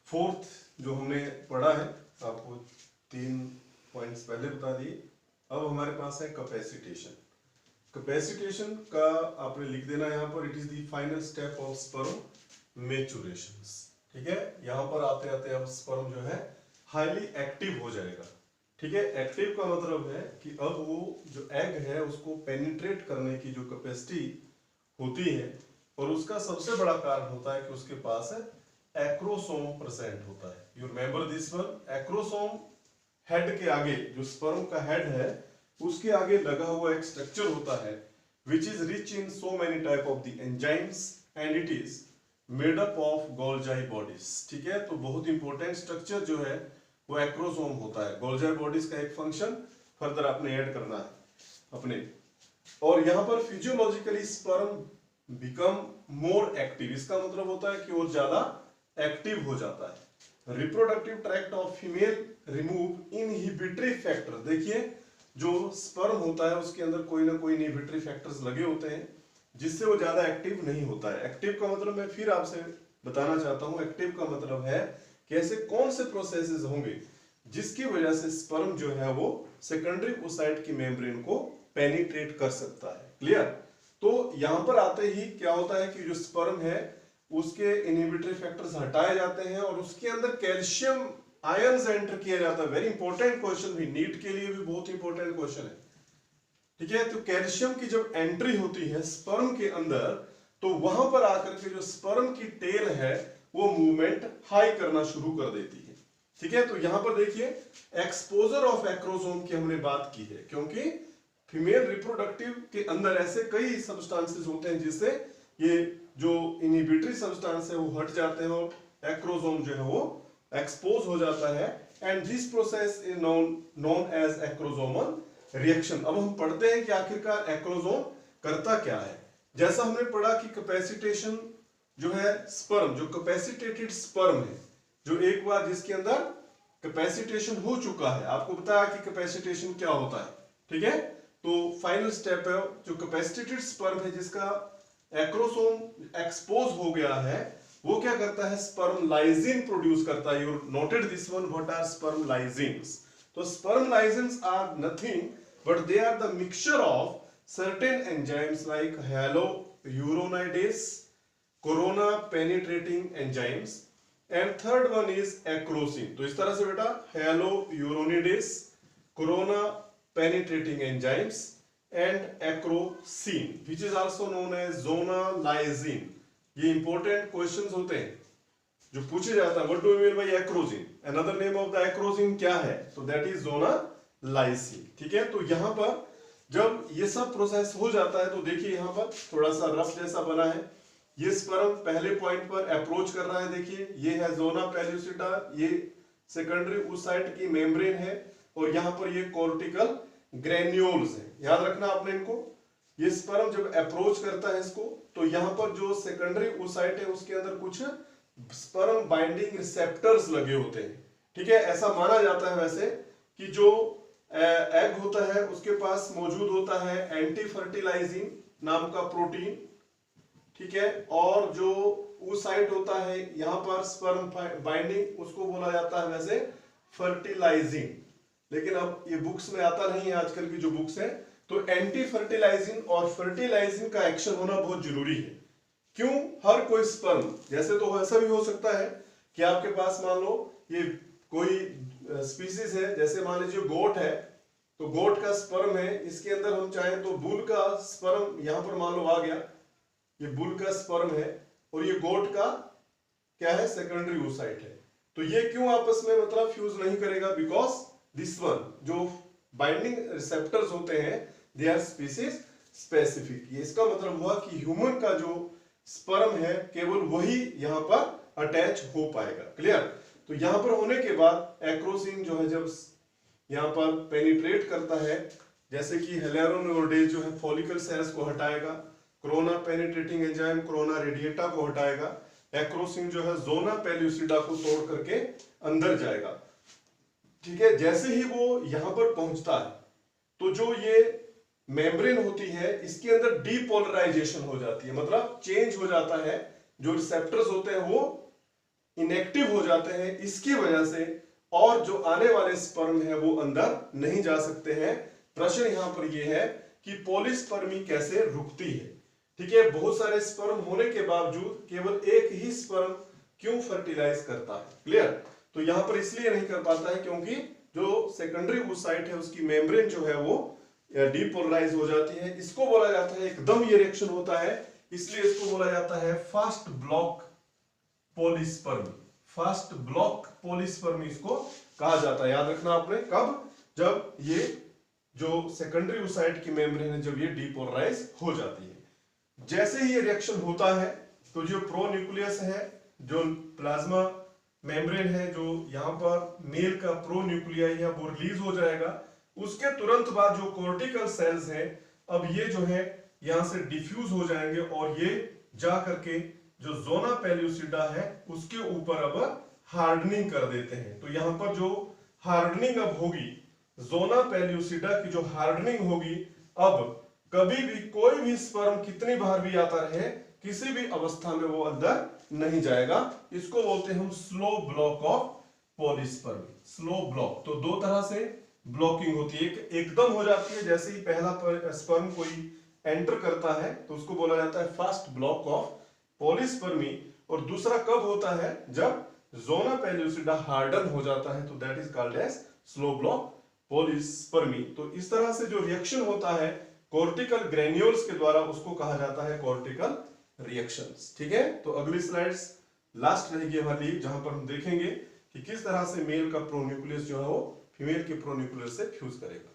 Fourth जो हमने पढ़ा है, आपको 3 पॉइंट्स पहले बता दिए। अब हमारे पास है कैपेसिटेशन। कैपेसिटेशन का आपने लिख देना यहाँ पर, it is the final step of sperm maturation. ठीक है, यहाँ पर आते आते अब स्पर्म जो है हाईली एक्टिव हो जाएगा। ठीक है, एक्टिव का मतलब है कि अब वो जो एग है उसको पेनिट्रेट करने की जो कैपेसिटी होती है, और उसका सबसे बड़ा कारण होता है कि उसके पास एक्रोसोम प्रेजेंट होता है। You remember this one, acrosome head के आगे, जो स्पर्म का हेड है उसके आगे लगा हुआ एक स्ट्रक्चर होता है which is rich in so many type of the enzymes and it is made up of Golgi bodies। ठीक है, तो बहुत इंपॉर्टेंट स्ट्रक्चर जो है वो एक्रोसोम होता है। गोल्जी बॉडीज का एक फंक्शन फर्दर आपने ऐड करना है अपने। और यहाँ पर physiologically sperm become more active, इसका मतलब होता है कि वो ज्यादा एक्टिव हो जाता है। Reproductive tract of female remove inhibitory factor. देखिए, जो स्पर्म होता है उसके अंदर कोई ना कोई इनहिबिटरी फैक्टर्स लगे होते हैं जिससे वो ज्यादा एक्टिव नहीं होता है। एक्टिव का मतलब मैं फिर आपसे बताना चाहता हूं, एक्टिव का मतलब है कि ऐसे कौन से प्रोसेसेस होंगे जिसकी वजह से स्पर्म जो है वो सेकेंडरी ओसाइट की मेम्ब्रेन को पेनिट्रेट कर सकता है। क्लियर? तो यहां पर आते ही क्या होता है कि जो स्पर्म है उसके इनहिबिटरी फैक्टर्स हटाए जाते हैं और उसके अंदर कैल्शियम आयंस एंटर किया जाता है। वेरी इंपॉर्टेंट क्वेश्चन भी, नीट के लिए भी बहुत इंपॉर्टेंट क्वेश्चन है। ठीक है, तो कैल्शियम की जब एंट्री होती है स्पर्म के अंदर, तो वहां पर आकर के जो स्पर्म की टेल है वो मूवमेंट हाई करना शुरू कर देती है। ठीक है, तो यहां पर देखिए एक्सपोजर ऑफ एक्रोसोम की हमने बात की है, क्योंकि फीमेल रिप्रोडक्टिव के अंदर ऐसे कई सब्सटेंसेस होते हैं जिससे ये जो इनहिबिटरी सब्सटेंस है वो हट जाते हैं और एक्रोसोम जो है वो एक्सपोज हो जाता है, and this process is known as acrosomal reaction. अब हम पढ़ते हैं कि आखिरकार एक्रोसोम करता क्या है। जैसा हमने पढ़ा कि कैपेसिटेशन जो है स्पर्म, जो कैपेसिटेटेड स्पर्म है, जो एक बार जिसके अंदर कैपेसिटेशन हो चुका है, आपको बताया कि कैपेसिटेशन क्या होता है। ठीक है, तो फाइनल स्टेप है जो कैपेसिटेटेड स्पर्म है जिसका एक्रोसोम एक्सपोज हो गया है, वो क्या करता है, स्पर्म लाइसिन प्रोड्यूस करता है। You noted this one, what are sperm lysins? तो sperm lysins are nothing but they are the mixture of certain enzymes like hyaluronidase, corona penetrating enzymes, and third one is acrosin। तो इस तरह से बेटा hyaluronidase, corona penetrating enzymes and acrosin which is also known as zona lysine। ये important questions होते हैं जो पूछे जाता है, what do you mean by acrosin, another name of the acrosin क्या है, तो दैट इज जोना लाइसिन। ठीक है, तो यहां पर जब ये सब प्रोसेस हो जाता है तो देखिए यहां पर थोड़ा सा रफ जैसा बना है। ये स्पर्म पहले पॉइंट पर अप्रोच कर रहा है, देखिए ये है जोना पेल्यूसिटा, ये सेकेंडरी ओसाइट की मेम्ब्रेन है, और यहां पर ये कॉर्टिकल ग्रेन्यूल्स है। याद रखना आपने इनको। ये स्पर्म जब अप्रोच करता है इसको, तो यहां पर जो सेकेंडरी ओसाइट है उसके अंदर कुछ स्पर्म बाइंडिंग रिसेप्टर्स लगे होते हैं। ठीक है, ऐसा माना जाता है वैसे कि जो एग होता है उसके पास मौजूद होता है एंटी फर्टिलाइजिंग नाम का प्रोटीन। ठीक है, और जो oocyte होता है यहां पर स्पर्म बाइंडिंग, उसको बोला जाता है वैसे फर्टिलाइजिंग, लेकिन अब ये बुक्स में आता नहीं है आजकल की जो बुक्स है। तो एंटी फर्टिलाइजिंग और फर्टिलाइजिंग का एक्शन होना बहुत जरूरी है। क्यों? हर कोई स्पर्म, जैसे तो ऐसा भी हो सकता है कि आपके पास मान लो ये कोई स्पीसीज है, जैसे मान लीजिए गोट है, तो गोट का स्पर्म है, इसके अंदर हम चाहें तो बुल का स्पर्म यहां पर मान लो आ गया, ये बुल का स्पर्म है और ये गोट का क्या है, सेकेंडरी oocyte है। तो ये क्यों आपस में मतलब फ्यूज नहीं करेगा? बिकॉज दिस वन जो बाइंडिंग रिसेप्टर्स होते हैं दे आर स्पीसीज स्पेसिफिक। ये इसका मतलब हुआ कि ह्यूमन का जो स्पर्म है केवल वही यहां पर अटैच हो पाएगा। क्लियर? तो यहां पर होने के बाद एक्रोसिन जो है जब यहां पर पेनिट्रेट करता है, जैसे कि ह्यालुरोनिडेज जो है फॉलिकल सेल्स को हटाएगा, corona penetrating enzyme corona radiata को हटाएगा, एक्रोसिन जो है जोना पेल्यूसिडा को तोड़ करके अंदर जाएगा। ठीक है, जैसे ही वो यहां पर पहुंचता है तो जो ये मेम्ब्रेन होती है इसके अंदर डीपोलराइजेशन हो जाती है, मतलब चेंज हो जाता है, जो रिसेप्टर्स होते हैं वो इनएक्टिव हो जाते हैं, इसकी वजह से और जो आने वाले स्पर्म है वो अंदर नहीं जा सकते हैं। प्रश्न यहां पर यह है कि पॉलीस्पर्मी कैसे रुकती है। ठीक है, बहुत सारे स्पर्म होने के बावजूद केवल एक ही स्पर्म क्यों फर्टिलाइज करता है? क्लियर? तो यहां पर इसलिए नहीं कर पाता है क्योंकि जो सेकेंडरी oocyte है उसकी मेम्ब्रेन जो है वो डीपोलराइज हो जाती है। इसको बोला जाता है, एकदम ये रिएक्शन होता है, इसलिए इसको बोला जाता है fast block polyspermy. Fast block polyspermy इसको कहा जाता है। याद रखना आपने, कब? जब ये जो सेकेंडरी oocyte की मेम्ब्रेन है जब ये डीपोलराइज हो जाती है। जैसे ही ये रिएक्शन होता है तो जो प्रोन्यूक्लियस है, जो प्लाज्मा मेम्ब्रेन है, जो यहाँ पर मेल का प्रोन्यूक्लियाई है वो रिलीज हो जाएगा। उसके तुरंत बाद जो कॉर्टिकल सेल्स हैं अब ये जो है यहां से डिफ्यूज हो जाएंगे और ये जा करके जो जोना पेल्यूसिडा है उसके ऊपर अब हार्डनिंग कर देते हैं। तो यहां पर जो हार्डनिंग अब होगी, जोना पेल्यूसिडा की जो हार्डनिंग होगी, अब कभी भी कोई भी स्पर्म कितनी बार भी आता रहे किसी भी अवस्था में वो अंदर नहीं जाएगा। इसको बोलते हैं हम slow block of polyspermy. Slow block, तो दो तरह से ब्लॉकिंग होती है। एक एकदम हो जाती है, जैसे ही पहला स्पर्म कोई एंटर करता है तो उसको बोला जाता है फास्ट ब्लॉक ऑफ पॉलीस्पर्मी। और दूसरा कब होता है? जब जोना पेल्यूसिडा हार्डन हो जाता है, तो that is called as slow block polyspermy. तो इस तरह से जो रिएक्शन होता है कॉर्टिकल ग्रेन्यूल्स के द्वारा उसको कहा जाता है कॉर्टिकल रिएक्शंस। ठीक है, तो अगली स्लाइड्स लास्ट रहेगी हमारी, जहां पर हम देखेंगे कि किस तरह से मेल का प्रोन्यूक्लियस जो है वो फीमेल के प्रोन्यूक्लियस से फ्यूज करेगा।